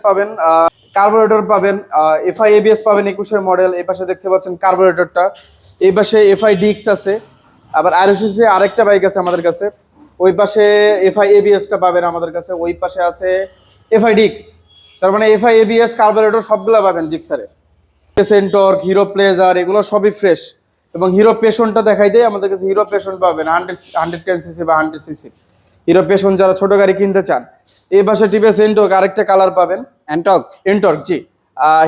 পাবেন, কার্বোরেটর পাবেন, FI ABS পাবেন 21-এর মডেল। এই পাশে দেখতে পাচ্ছেন কার্বোরেটরটা, এই পাশে এফআই ডিক্স আছে। আবার আরএসসি আরেকটা বাইক আছে আমাদের কাছে, ওই পাশে এফআই এবিএসটা পাবেন আমাদের কাছে, ওই পাশে আছে এফআই ডিক্স। তার মানে এফআই এবিএস কার্বোরেটর সবগুলো পাবেন জিক্সারের। সেন্টর্ক, হিরো প্লেজার এগুলো সবই ফ্রেশ। এবং হিরো পেশনটা দেখাই দেয়, আমাদের কাছে হিরো পেশন পাবেন 110 সিসি বা 100 সিসি। হিরো পেশন যারা ছোট গাড়ি কিনতে চান। এই পাশে টিভিএস এন্টর্ক আরেকটা কালার পাবেন, এন্টর্ক জি।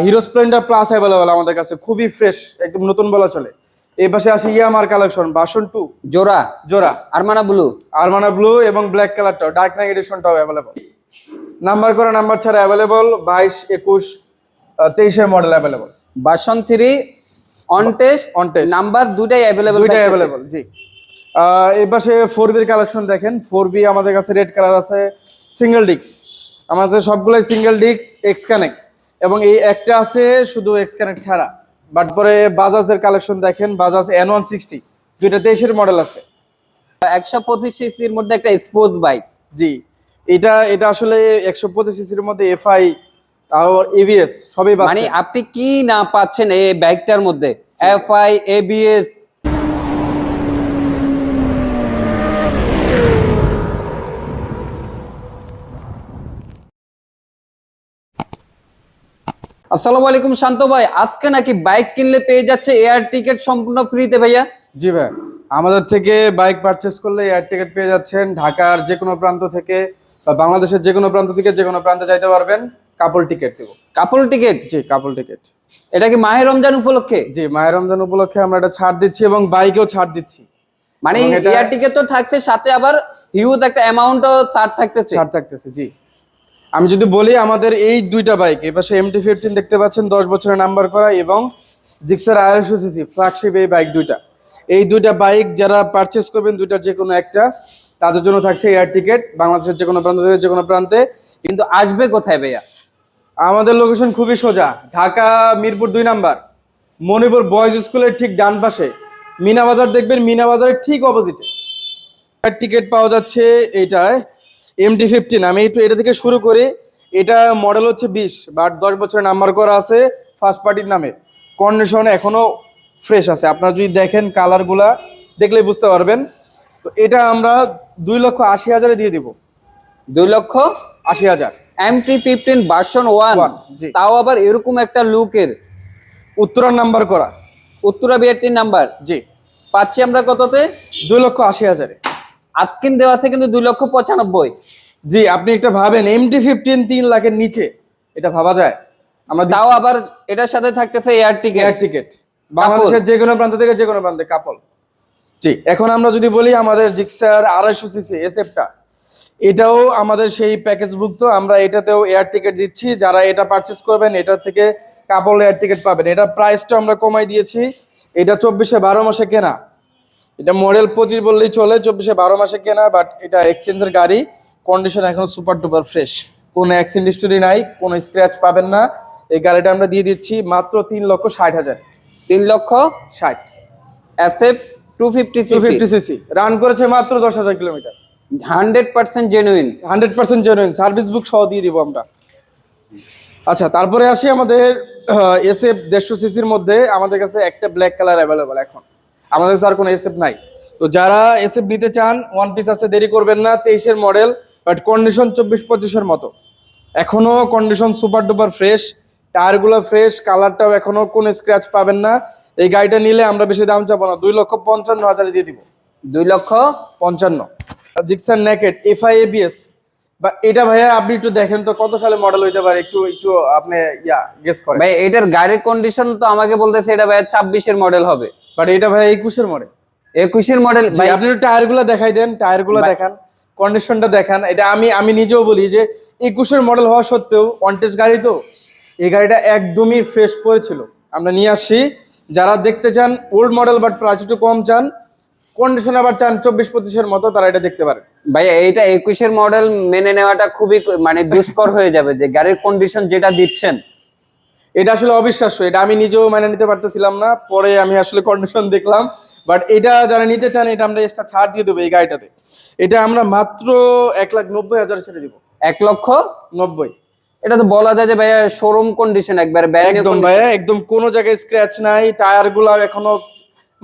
হিরো স্প্লেন্ডার প্লাস অ্যাভেলেবল আমাদের কাছে, খুবই ফ্রেশ, একদম নতুন বলা চলে। এই পাশে আছে ইয়ামার কালেকশন ভার্সন 2 জোড়া আরমানা ব্লু এবং ব্ল্যাক কালারটাও, ডার্ক নাইট এডিশনটাও অ্যাভেলেবল। নাম্বার করা নাম্বার ছাড়া অ্যাভেলেবল, 22, 21, 23-এর model available. Version 3 on test number দুইটাই অ্যাভেলেবল জি। এই পাশে 4B এর কালেকশন দেখেন, 4B আমাদের কাছে রেড কালার আছে, সিঙ্গেল ডিস্ক। আমাদের সবগুলাই সিঙ্গেল ডিস্ক এক্স কানেক্ট, এবং এই একটা আছে শুধু এক্স কানেক্ট ছাড়া। বাট পরে বাজাজের কালেকশন দেখেন, বাজাজ N160, দুইটা 23-এর মডেল আছে। 125 সিসির মধ্যে একটা স্পোর্টস বাইক। জি, এটা আসলে 125 সিসির মধ্যে এফআই আর এবিএস সবই পাচ্ছেন। মানে আপনি কি না পাচ্ছেন এই বাইকটার মধ্যে? FI ABS. আসসালামু আলাইকুম শান্ত ভাই, আজকে নাকি বাইক কিনলে পেয়ে যাচ্ছে এয়ার টিকেট সম্পূর্ণ ফ্রিতে ভাইয়া? জি ভাই, আমাদের থেকে বাইক পারচেস করলে এয়ার টিকেট পেয়ে যাচ্ছেন। ঢাকার যে কোনো প্রান্ত থেকে বা বাংলাদেশের যে কোনো প্রান্ত থেকে যে কোনো প্রান্তে যাইতে পারবেন। কাপল টিকেট দেবো। কাপল টিকেট? জি, কাপল টিকেট। এটা কি মাহে রমজান উপলক্ষে? জি, মাহে রমজান উপলক্ষে আমরা এটা ছাড় দিচ্ছি এবং বাইকেও ছাড় দিচ্ছি। মানে এয়ার টিকেট তো থাকছে, সাথে আবার হিউজ একটা অ্যামাউন্টও ছাড় থাকতেছে। জি, আমি যদি বলি আমাদের এই দুইটা বাইক, এই পাশে MT-15 দেখতে পাচ্ছেন 10 বছরের নাম্বার করা, এবং জিক্সার 250 সিসি ফ্ল্যাগশিপ এই বাইক দুইটা। এই দুইটা বাইক যারা পারচেস করবেন দুইটার যে কোনো একটা, তাদের জন্য থাকছে এয়ার টিকেট বাংলাদেশের যে কোনো প্রান্ত থেকে যে কোনো প্রান্তে। কিন্তু আসবে কোথায় ভাইয়া? আমাদের লোকেশন খুবই সোজা, ঢাকা মিরপুর 2 নাম্বার, মণিপুর বয়েজ স্কুলের ঠিক ডান পাশে মিনা বাজার দেখবেন, মিনা বাজারের ঠিক অপোজিটে টিকিট পাওয়া যাচ্ছে। এইটায় MT-15, আমি একটু এটা থেকে শুরু করি। এটা মডেল হচ্ছে 20, বাট 10 বছরের নাম্বার করা আছে ফার্স্ট পার্টির নামে। কন্ডিশন এখনো ফ্রেশ আছে, আপনারা যদি দেখেন কালারগুলা দেখলেই বুঝতে পারবেন। তো এটা আমরা 2,80,000-এ দিয়ে দিব। 2,80,000 MT-15 ভার্সন 1, তাও আবার এরকম একটা লুকের, উত্তরার নাম্বার করা, উত্তরা বিআরটির নাম্বার। জি, পাচ্ছি আমরা কততে? 2,80,000-এ। আজকিন দেওয়া আছে কিন্তু 2,95,000। জি, আপনি একটা ভাবেন MT-15 3 লাখের নিচে, এটা ভাবা যায়? আমরা তাও আবার এটার সাথে থাকতেছে এয়ার টিকেট বাংলাদেশের যে কোনো প্রান্ত থেকে যে কোনো প্রান্তে কাপল। জি, এখন আমরা যদি বলি আমাদের জিক্সার 250 সিসি এসএফটা, এটাও আমাদের সেই প্যাকেজভুক্ত। আমরা এটাতেও এয়ার টিকেট দিচ্ছি, যারা এটা পারচেস করবেন এটার থেকে কাপল এয়ার টিকেট পাবেন। এটার প্রাইসটা আমরা কমাই দিয়েছি। এটা 24-এ 12 মাসে কেনা, এটা মডেল 25 বললেই চলে, 24-এ 12 মাসে কেনা। বাট এটা এক্সচেঞ্জের গাড়ি, কন্ডিশন এখন সুপার ডুপার ফ্রেশ, কোনো অ্যাক্সিডেন্ট হিস্টোরি নাই, কোনো স্ক্র্যাচ পাবেন না। এই গাড়িটা আমরা দিয়ে দিচ্ছি মাত্র 3,60,000। 3,60,000 SF 250 সিসি রান করেছে মাত্র 10,000 kilometre. 100% genuine, 100% genuine, service book সহ দিয়ে দিব আমরা। আচ্ছা, তারপরে আসি আমাদের SF 150 সিসির মধ্যে আমাদের কাছে একটা ব্ল্যাক কালার অ্যাভেলেবল। এখন আমাদের কাছে আর কোনো SF নাই। তো যারা SF নিতে চান, ওয়ান পিস আছে, দেরি করবেন না। 23-এর মডেল, বাট কন্ডিশন 24-25-এর মতো, এখনো কন্ডিশন সুপার ডুপার ফ্রেশ, টায়ারগুলো ফ্রেশ, কালারটাও এখনো কোনো স্ক্র্যাচ পাবেন না। এই গাড়িটা নিলে আমরা বেশি দাম চাবো না, 2,55,000-এ দিয়ে দিব। 2,55,000। জিক্সার নেকেড এফআই এবিএস, বা এটা ভাইয়া আপনি একটু দেখেন তো কত সালে মডেল হইতে পারে, একটু আপনি গেস করেন ভাই। এটার গাড়ির কন্ডিশন তো আমাকে বলতেছে এটা ভাই 26-এর মডেল হবে, বাট এটা ভাই 21-এর মডেল। 21-এর মডেল ভাই, আপনি একটু টায়ারগুলো দেখাই দেন, টায়ারগুলো দেখান, কন্ডিশনটা দেখান। এটা আমি নিজেও বলি যে 21-এর মডেল হওয়া সত্ত্বেও অনটেস্ট গাড়ি, তো এই গাড়িটা একদমই ফ্রেশ পড়েছিল, আমরা নিয়ে আসছি। যারা দেখতে চান ওল্ড মডেল বাট প্রাইস একটু কম চান, কন্ডিশন আবার চান 24-25-এর মতো, তারা এটা দেখতে পারে। ভাইয়া এইটা 21-এর মডেল মেনে নেওয়াটা খুবই মানে দুষ্কর হয়ে যাবে, যে গাড়ির কন্ডিশন যেটা দিচ্ছেন এটা আসলে অবিশ্বাস্য। এটা আমি নিজেও মেনে নিতে পারতেছিলাম না, পরে আমি আসলে কন্ডিশন দেখলাম। বাট এটা যারা নিতে চান, এটা আমরা এক্সট্রা ছাড় দিয়ে দেবো এই গাড়িটাতে। এটা আমরা মাত্র 1,90,000 ছেড়ে দিব। 1,90,000 এটা তো বলা যায় যে ভাইয়া শোরুম কন্ডিশন, একবার ব্র্যান্ড নিউ একদম ভাইয়া, একদম কোনো জায়গায় স্ক্র্যাচ নাই, টায়ার গুলা এখনো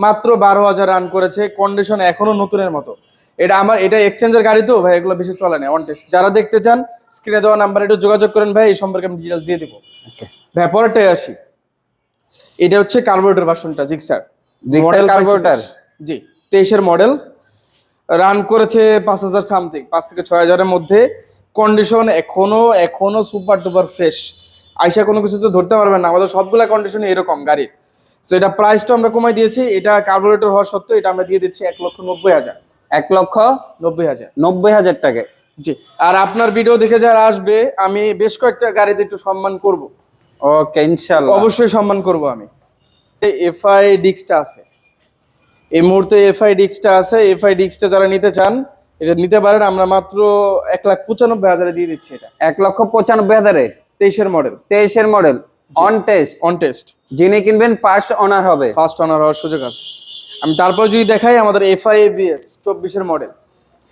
মাত্র 12,000 রান করেছে, কন্ডিশন এখনো নতুনের মতো। এটা এক্সচেঞ্জের গাড়ি তো ভাই, এগুলো বেশি চলে না, অন টেস্ট। যারা দেখতে চান স্ক্রিনে দেওয়া নাম্বারে একটু যোগাযোগ করেন ভাই, এই সম্পর্কে আমি ডিটেলস দিয়ে দিব। ভাই পরেরটাই আসি, এটা হচ্ছে কার্বোরেটর ভার্সনটা, জিক্সার জিক্সার কার্বোরেটর। জি, 23-এর মডেল, রান করেছে 5,000 সামথিং, 5 থেকে 6,000-এর মধ্যে। কন্ডিশন এখনো সুপার ডুপার ফ্রেশ, আইসা কোনো কিছু তো ধরতে পারবেন না, আমাদের সবগুলা কন্ডিশন এরকম গাড়ির। সো এটা প্রাইসটা আমরা কমাই দিয়েছি, এটা কার্বোরেটর হওয়ার সত্ত্বেও এটা আমরা দিয়ে দিচ্ছি 1,90,000। 1,90,000 টাকা। জি, আর আপনার ভিডিও দেখে যারা আসবে, আমি বেশ কয়েকটা গাড়িতে একটু সম্মান করব। ওকে, ইনশাআল্লাহ অবশ্যই সম্মান করব আমি। এফআই ডিক্সটা আছে এই মুহূর্তে, এফআই ডিক্সটা আছে। এফআই ডিক্সটা যারা নিতে চান এটা নিতে পারেন, আমরা মাত্র 1,95,000-এ দিয়ে দিচ্ছি এটা। 1,95,000-এ 23-এর মডেল, 23-এর মডেল, অন টেস্ট। যিনি কিনবেন ফার্স্ট ওনার হবে, ফার্স্ট অনার হওয়ার সুযোগ আছে। আমি তারপর যদি দেখাই আমাদের এফআই এবিএস 24-এর মডেল,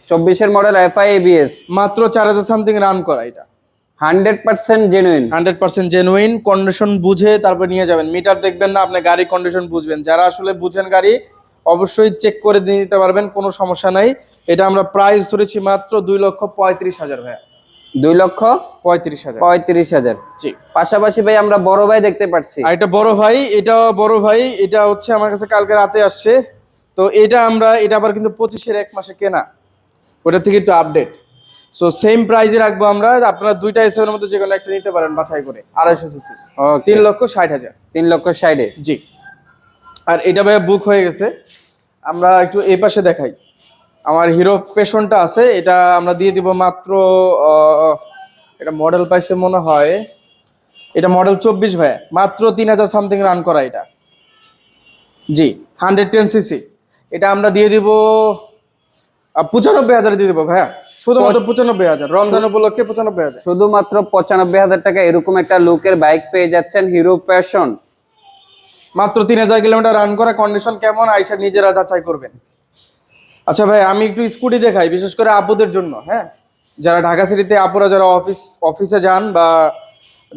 24-এর মডেল এফআই এবিএস, মাত্র 4,000 সামথিং রান করা। এটা 100% জেনুইন, 100% জেনুইন, কন্ডিশন বুঝে তারপর নিয়ে যাবেন। মিটার দেখবেন না, আপনি গাড়ি কন্ডিশন বুঝবেন। যারা আসলে বুঝেন গাড়ি, অবশ্যই চেক করে দিয়ে নিতে পারবেন, কোনো সমস্যা নাই। এটা আমরা প্রাইস ধরেছি মাত্র 2,35,000 ভাইয়া। 2,35,000 35,000। জি, পাশাপাশি ভাই আমরা বড় ভাই দেখতে পাচ্ছি, আর এটা বড় ভাই, এটা হচ্ছে আমার কাছে কালকে রাতে আসছে। তো এটা আবার কিন্তু 25-এর 1 মাসে কেনা, ওটা থেকে একটু আপডেট। সো সেম প্রাইসে রাখবো আমরা, আপনারা দুইটা এসএর মধ্যে যে কোনো একটা নিতে পারেন বাছাই করে, 250 সিসি, 3,60,000। 3,60,000। জি, আর এটা ভাইয়া বুক হয়ে গেছে। আমরা একটু এই পাশে দেখাই, আমার হিরো পেশনটা আছে, এটা আমরা দিয়ে দিব মাত্র এটা মডেল পাইছে মনে হয়, এটা মডেল 24 ভাইয়া, মাত্র 3,000 সামথিং রান করা এটা। জি, 110 সিসি, এটা আমরা দিয়ে দিব 95,000 দিয়ে দিব ভাইয়া, শুধুমাত্র 95,000, রমজান উপলক্ষে 95,000। শুধুমাত্র 95,000 টাকা এরকম একটা লুকের বাইক পেয়ে যাচ্ছেন, হিরো প্যাশন। মাত্র 3,000 কিলোমিটার রান করা, কন্ডিশন কেমন আইসা নিজেরা যাচাই করবেন। আচ্ছা ভাই, আমি একটু স্কুটি দেখাই, বিশেষ করে আপুদের জন্য। হ্যাঁ, যারা ঢাকা সিটিতে আপুরা যারা অফিসে যান বা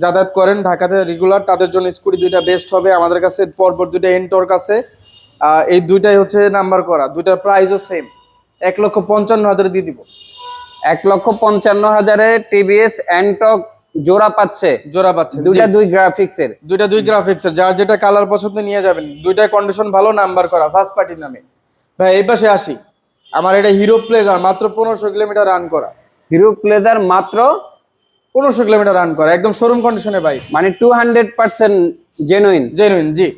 যাতায়াত করেন ঢাকাতে রেগুলার, তাদের জন্য স্কুটি দুইটা বেস্ট হবে। আমাদের কাছে পরপর দুইটা এনটর্ক আছে, এই দুইটাই হচ্ছে নাম্বার করা, দুইটার প্রাইসও সেম, 1,55,000 দিয়ে দিব। 1,55,000-এ টিভিএস এনটর্ক জোড়া পাচ্ছে, দুইটা দুই গ্রাফিক্সের, যার যেটা কালার পছন্দ নিয়ে যাবেন। দুইটা কন্ডিশন ভালো, নাম্বার করা, ফার্স্ট পার্টির নামে। ভাই এই পাশে আসি, আমার এটা হিরো প্লেজার, মাত্র 1500 কিলোমিটার রান করা। হিরো প্লেজার মাত্র 1500 কিলোমিটার রান করা, একদম শোরুম কন্ডিশনে বাইক, মানে 200% জেনুইন। জি,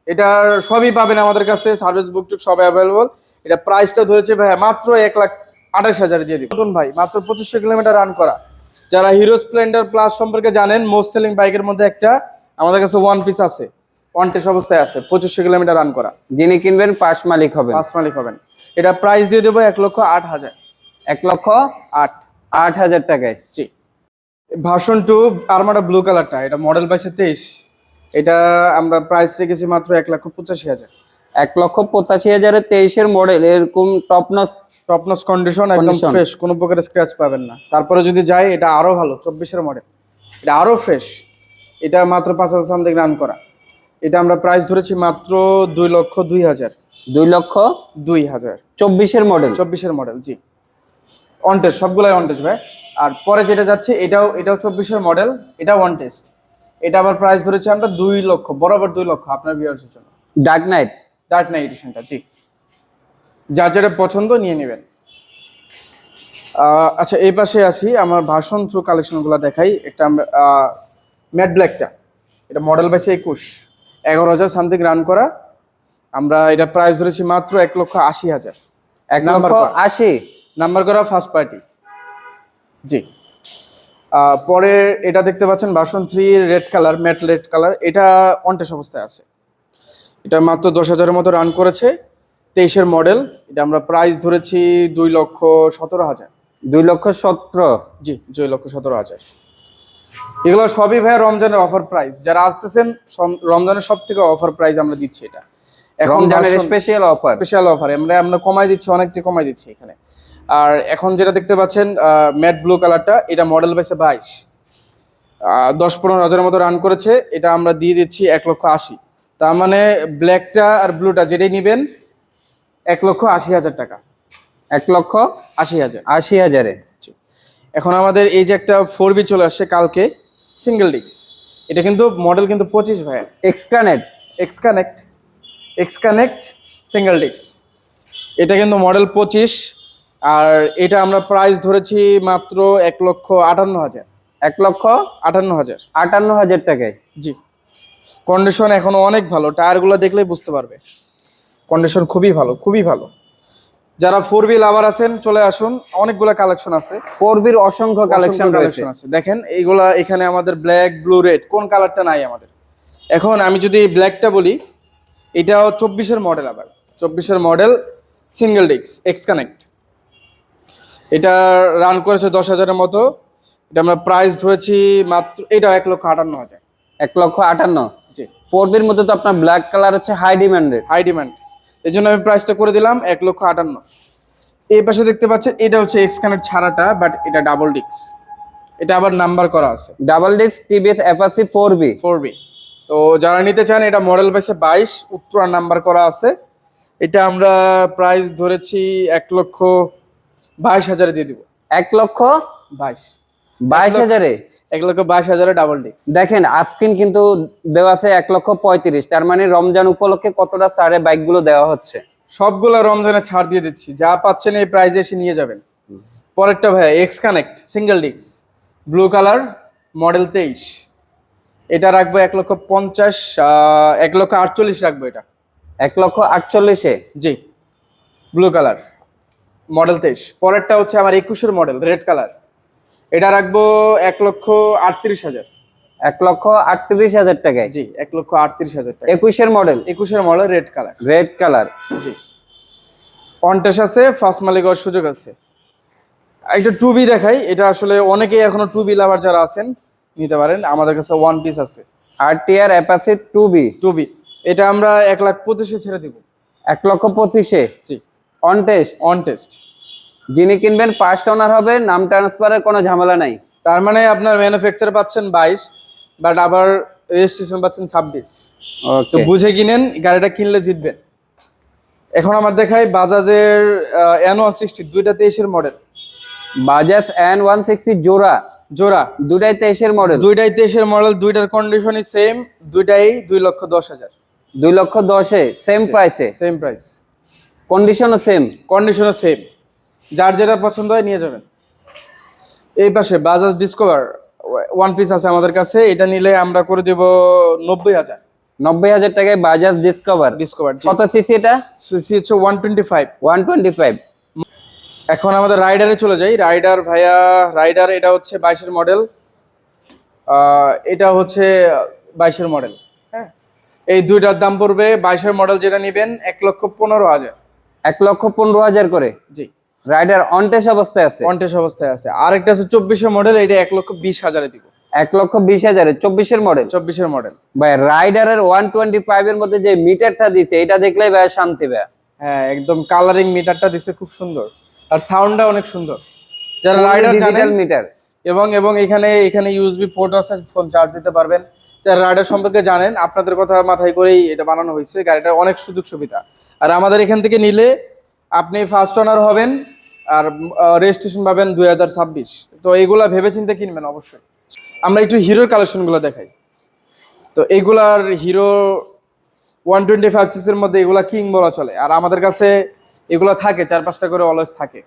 এটার সবই পাবেন আমাদের কাছে, সার্ভিস বুক টুক সব অ্যাভেলেবল। এটা প্রাইসটা ধরেছে ভাই মাত্র 1,28,000 দিয়ে দিব। নতুন ভাই, মাত্র 2500 কিলোমিটার রান করা। যারা হিরো স্প্লেন্ডার প্লাস সম্পর্কে জানেন, মোস্ট সেলিং বাইকের মধ্যে একটা, আমাদের কাছে ওয়ান পিস আছে, ওয়ান টেস্ট অবস্থায় আছে, 2500 কিলোমিটার রান করা। যিনি কিনবেন ফার্স্ট মালিক হবেন। এটা প্রাইস দিয়ে দেবো 1,08,000। 1,08,000 টাকায়। জি, ভার্সন 2 আরমাডা ব্লু কালারটা, এটা মডেল পাইছে 23, এটা আমরা প্রাইস রেখেছি মাত্র 1,85,000। 1,85,000-এ 23-এর মডেল, এরকম টপনস কন্ডিশন, একদম ফ্রেশ, কোনো প্রকার স্ক্র্যাচ পাবেন না। তারপরে যদি যাই, এটা আরো ভালো, 24-এর মডেল, এটা আরো ফ্রেশ, এটা মাত্র 5,000 সামথিং রান করা। এটা আমরা প্রাইস ধরেছি মাত্র 2,02,000। 2,02,000 24-এর মডেল। জি, অন টেস্ট, সবগুলাই অন টেস্ট ভাই। আর পরে যেটা যাচ্ছে, এটাও 24-এর মডেল, এটা অন টেস্ট। এটা আবার প্রাইস ধরেছি আমরা 2 লক্ষ, বরাবর 2 লক্ষ আপনার ভিউয়ার্সের জন্য। Dark night এডিশনটা। জি, যার যেটা পছন্দ নিয়ে নেবেন। আচ্ছা, এই পাশে আসি, আমার ভার্সন থ্রু কালেকশনগুলো দেখাই। একটা ম্যাট ব্ল্যাকটা, এটা মডেল পাইছে 21, 11,000 সামথিং রান করা। আমরা এটা প্রাইস ধরেছি মাত্র 1,80,000। 1,80,000 নাম্বার করা, ফার্স্ট পার্টি। জি, পরে এটা দেখতে পাচ্ছেন version 3 red colour, matte red colour, এটা অনটেস্ট অবস্থায় আছে। এটা মাত্র 10,000-এর মতো রান করেছে, 23-এর মডেল। এটা আমরা প্রাইস ধরেছি 2,17,000। 2,17,000। জি, 2,17,000। এগুলো সবই ভাই রমজানের অফার প্রাইস। যারা আসতেছেন, রমজানের সব থেকে অফার প্রাইস আমরা দিচ্ছি। এটা এখন স্পেশাল অফার আমরা কমাই দিচ্ছি, অনেকটা কমাই দিচ্ছি এখানে। আর এখন যেটা দেখতে পাচ্ছেন ম্যাট ব্লু কালারটা, এটা মডেল পাইছে 22, 10-15 হাজারের মতো রান করেছে। এটা আমরা দিয়ে দিচ্ছি 1,80,000। তার মানে ব্ল্যাকটা আর ব্লুটা যেটাই নেবেন 1,80,000 টাকা। 1,80,000 80,000-এ। এখন আমাদের এই যে একটা 4B চলে আসছে কালকে, সিঙ্গেল ডিস্ক। এটা কিন্তু মডেল কিন্তু 25 ভাইয়া। X Connect X Connect single disc. এটা কিন্তু মডেল 25। আর এটা আমরা প্রাইস ধরেছি মাত্র 1,58,000। 1,58,000 58,000 টাকায়। জি। কন্ডিশন এখনো অনেক ভালো, টায়ারগুলো দেখলেই বুঝতে পারবে। কন্ডিশন খুবই ভালো, খুবই ভালো। যারা 4B লাভার আছেন চলে আসুন, অনেকগুলো কালেকশন আছে। 4B'র অসংখ্য কালেকশন আছে। দেখেন এইগুলা এখানে আমাদের ব্ল্যাক, ব্লু, রেড, কোন কালারটা নাই আমাদের। এখন আমি যদি ব্ল্যাকটা বলি, এটাও 24-এর মডেল, আবার 24-এর model, single disc, X connect. এটা রান করেছে 10,000-এর মতো। এটা আমরা প্রাইস ধরেছি মাত্র, এটা 1,58,000। 1,58,000। জি। 4B'র মধ্যে তো আপনার ব্ল্যাক কালার হচ্ছে হাই ডিমান্ড। এই জন্য আমি প্রাইসটা করে দিলাম 1,58,000। এই পাশে দেখতে পাচ্ছেন এটা হচ্ছে এক্স কানেক্ট ছাড়াটা, বাট এটা ডাবল ডিস্ক। এটা আবার নাম্বার করা আছে, double disc TVS Apache 4B। তো যারা নিতে চান, এটা মডেল পাইছে 22, উত্তরা নাম্বার করা আছে। এটা আমরা প্রাইস ধরেছি 1,22,000 দিয়ে দিব। 1,22,000-এ। 1,22,000 ডাবল ডিস্ক। দেখেন আজকিন কিন্তু দেওয়া আছে 1,35,000। তার মানে রমজান উপলক্ষে কতটা ছাড়ে বাইকগুলো দেওয়া হচ্ছে। সবগুলো রমজানে ছাড় দিয়ে দিচ্ছি, যা পাচ্ছেন এই প্রাইজে এসে নিয়ে যাবেন। পরেরটা ভাইয়া x connect single disc, blue colour, model 23। এটা রাখবো 1,50,000, 1,48,000 রাখবো এটা। 1,48,000-এ। জি, ব্লু কালার, মডেল 23। পরেরটা হচ্ছে আমার 21-এর মডেল, রেড কালার। এটা রাখবো 1,38,000। 1,38,000 টাকায়। জি, 1,38,000 টাকা। 21-এর মডেল, রেড কালার। জি। কন্টেস্ট আছে, ফার্স্ট মালিক হওয়ার সুযোগ আছে। একটা 2B দেখাই, এটা আসলে অনেকেই এখনো 2B লাভার যারা আছেন নিতে পারেন, আমাদের কাছে ওয়ান পিস আছে। RTR Apache 2B। এটা আমরা 1,25,000 ছেড়ে দিব। 1,25,000-এ। জি। On test. যিনি কিনবেন ফার্স্ট ওনার হবে, নাম ট্রান্সফারের কোনো ঝামেলা নাই। তার মানে আপনার ম্যানুফ্যাকচার পাচ্ছেন 22, বাট আবার রেজিস্ট্রেশন পাচ্ছেন 26। তো বুঝে কিনেন, গাড়িটা কিনলে জিতবেন। এখন আমার দেখাই বাজাজের N160, দুইটা 23-এর মডেল। বাজাজ N160 জোড়া দুটাই 23-এর মডেল। দুইটার কন্ডিশনই সেম, দুইটাই 2,10,000। 2,10,000-এ সেম প্রাইস। কন্ডিশনও সেম। যার যেটা পছন্দ হয় নিয়ে যাবেন। এই পাশে বাজাজ ডিসকভার ওয়ান পিস আছে আমাদের কাছে, এটা নিলে আমরা করে দেব 90,000। 90,000 টাকায় বাজাজ ডিসকভার। কত সিসি এটা? সিসি হচ্ছে 125। 125। এখন আমাদের রাইডারে চলে যাই। রাইডার এটা হচ্ছে 22-এর মডেল। এটা হচ্ছে 22-এর মডেল। হ্যাঁ, এই দুইটার দাম পড়বে, 22-এর মডেল যেটা নেবেন 1,15,000। 1,15,000 করে। জি। রাইডার অন টেস্ট অবস্থায় আছে। আরেকটা আছে 24-এর মডেল, এটা 1,20,000-এ দিব। 1,20,000-এ 24-এর মডেল। ভাই রাইডারের 125 এর মধ্যে যে মিটারটা দিছে, এটা দেখলেই ভাই শান্তি ভাই। হ্যাঁ, একদম কালারিং মিটারটা দিছে, খুব সুন্দর। আর সাউন্ডটা অনেক সুন্দর। যারা রাইডার জানেন, মিটার এবং এখানে ইউএসবি পোর্ট আছে, ফোন চার্জ দিতে পারবেন। যারা রাইডার সম্পর্কে জানেন, আপনাদের কথা মাথায় করেই এটা বানানো হয়েছে। গাড়িটার অনেক সুযোগ সুবিধা। আর আমাদের এখান থেকে নিলে আপনি ফার্স্ট ওনার হবেন, আর রেজিস্ট্রেশন পাবেন 2026। তো এইগুলা ভেবেচিন্তে কিনবেন অবশ্যই। আমরা একটু হিরোর কালেকশনগুলো দেখাই। তো এইগুলার হিরো 125cc-র মধ্যে এগুলা কিং বলা চলে। আর আমাদের কাছে এগুলা থাকে 4-5টা করে অলওয়েজ থাকে।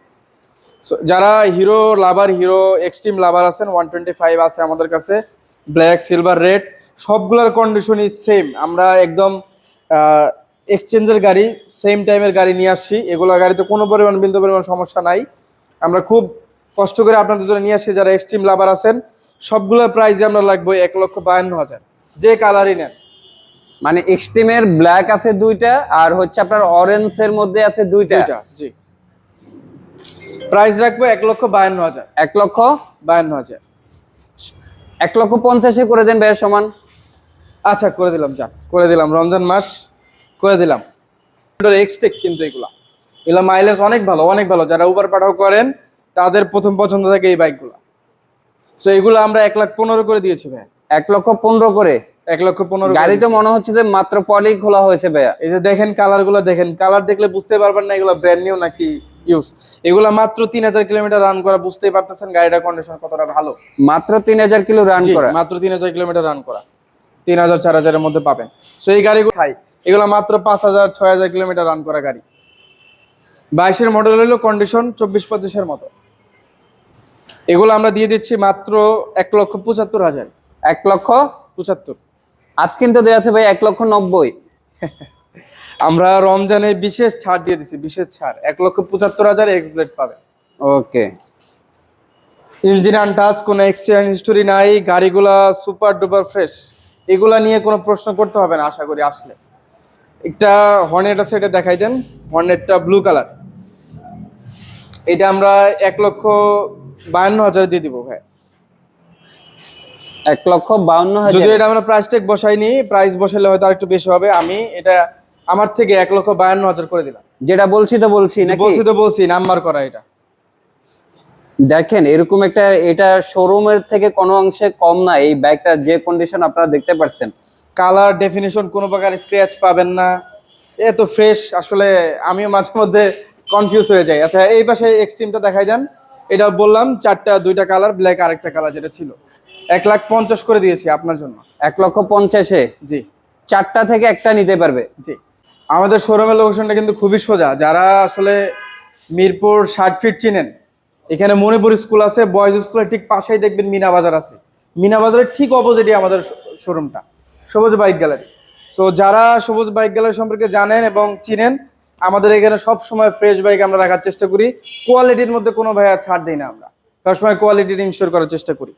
সো যারা হিরো লাভার, হিরো এক্সট্রিম লাভার আছেন, 125 আছে আমাদের কাছে, ব্ল্যাক, সিলভার, রেড, সবগুলোর কন্ডিশনই সেম। আমরা একদম এক্সচেঞ্জের গাড়ি, সেম টাইমের গাড়ি নিয়ে আসছি। এগুলো গাড়িতে কোনো বিন্দু পরিমাণ সমস্যা নাই। আমরা খুব কষ্ট করে আপনাদের জন্য নিয়ে আসছি। যারা এক্সট্রিম লাভার আছেন, সবগুলোর প্রাইসে আমরা লাগবে 1,52,000, যে কালারই নেন। মানে এক্সট্রিমের ব্ল্যাক আছে দুইটা, আর হচ্ছে আপনার অরেঞ্জের মধ্যে আছে দুইটা। জি। প্রাইস রাখবো 1,52,000। 1,52,000। 1,50,000 করে দেন ভাইয়ের সমান। আচ্ছা, করে দিলাম রমজান মাস করে দিলাম। এক্সটেক কিন্তু এগুলা মাইলেজ অনেক ভালো। যারা উবার পাঠাও করেন, তাদের প্রথম পছন্দ থাকে এই বাইকগুলা। সো এগুলো আমরা 1,15,000 করে দিয়েছি ভাই। 1,15,000 করে। 1,15,000 গাড়ি তো মনে হচ্ছে যে মাত্র পলি খোলা হয়েছে ভাইয়া। এই যে দেখেন কালার গুলো দেখেন, কালার দেখলে বুঝতে পারবেন না এগুলো ব্র্যান্ড নিউ নাকি ইউজ। এগুলা মাত্র 3,000 কিলোমিটার রান করা, বুঝতেই পারতেছেন গাড়িটার কন্ডিশন কতটা ভালো। মাত্র 3,000 কিলো রান করা। মাত্র 3,000 কিলোমিটার রান করা, 3,000 4,000 এর মধ্যে পাবেন। সো এই গাড়িগুলো খাই, এগুলো মাত্র 5,000 6,000 কিলোমিটার রান করা গাড়ি। 22-এর মডেল হলো, কন্ডিশন 24-25-এর মতো। এগুলো আমরা দিয়ে দিচ্ছি মাত্র 1,75,000। 1,75,000। আজ কিন্তু দেওয়া আছে ভাই 1,90,000। আমরা রমজানে বিশেষ ছাড় দিয়ে দিচ্ছি, বিশেষ ছাড় 1,75,000 এক্স ব্লেড পাবেন। ওকে। ইঞ্জিন আনটাচ, কোনো অ্যাক্সিডেন্ট হিস্টোরি নাই, গাড়িগুলা সুপার ডুপার ফ্রেশ। এগুলা নিয়ে কোনো প্রশ্ন করতে হবে না আশা করি আসলে। একটা হর্নেট আছে, এটা দেখাই দেন। হর্নেটটা ব্লু কালার, এটা আমরা 1,52,000 দিয়ে দিব ভাই। 1,52,000। যদিও এটা আমরা প্রাইস ট্যাগ বসাইনি, প্রাইস বসালে হয়তো আরেকটু বেশি হবে। আমি এটা আমার থেকে 1,52,000 করে দিলাম। যেটা বলছি তো বলছি নাকি? বলছি নাম্বার করা এটা। দেখেন এরকম একটা, এটা শোরুমের থেকে কোনো অংশে কম না। এই বাইকটা যে কন্ডিশন আপনারা দেখতে পাচ্ছেন, কালার ডেফিনিশন কোনো প্রকার স্ক্র্যাচ পাবেন না, এত ফ্রেশ। আসলে আমিও মাঝে মধ্যে কনফিউজ হয়ে যাই। আচ্ছা এই পাশে এক্সট্রিমটা দেখাই দেন। এটা বললাম দুইটা কালার, ব্ল্যাক আরেকটা কালার যেটা ছিল। 1,50,000 করে দিয়েছি আপনার জন্য। 1,50,000-এ জি, 4টা থেকে একটা নিতে পারবে। জি। আমাদের শোরুমের লোকেশনটা কিন্তু খুবই সোজা। যারা আসলে মিরপুর 60 ফিট চিনেন, এখানে মণিপুর স্কুল আছে, বয়েজ স্কুলের ঠিক পাশেই দেখবেন মিনা বাজার আছে। মিনা বাজারের ঠিক অপোজিটে আমাদের শোরুমটা, সবুজ বাইক গ্যালারি। সো যারা সবুজ বাইক গ্যালারি সম্পর্কে জানেন এবং চিনেন, আমাদের এখানে সব সময় ফ্রেশ বাইক আমরা রাখার চেষ্টা করি। কোয়ালিটির মধ্যে কোনো ভাইয়া ছাড় দিই না, আমরা সবসময় কোয়ালিটির ইনশিওর করার চেষ্টা করি।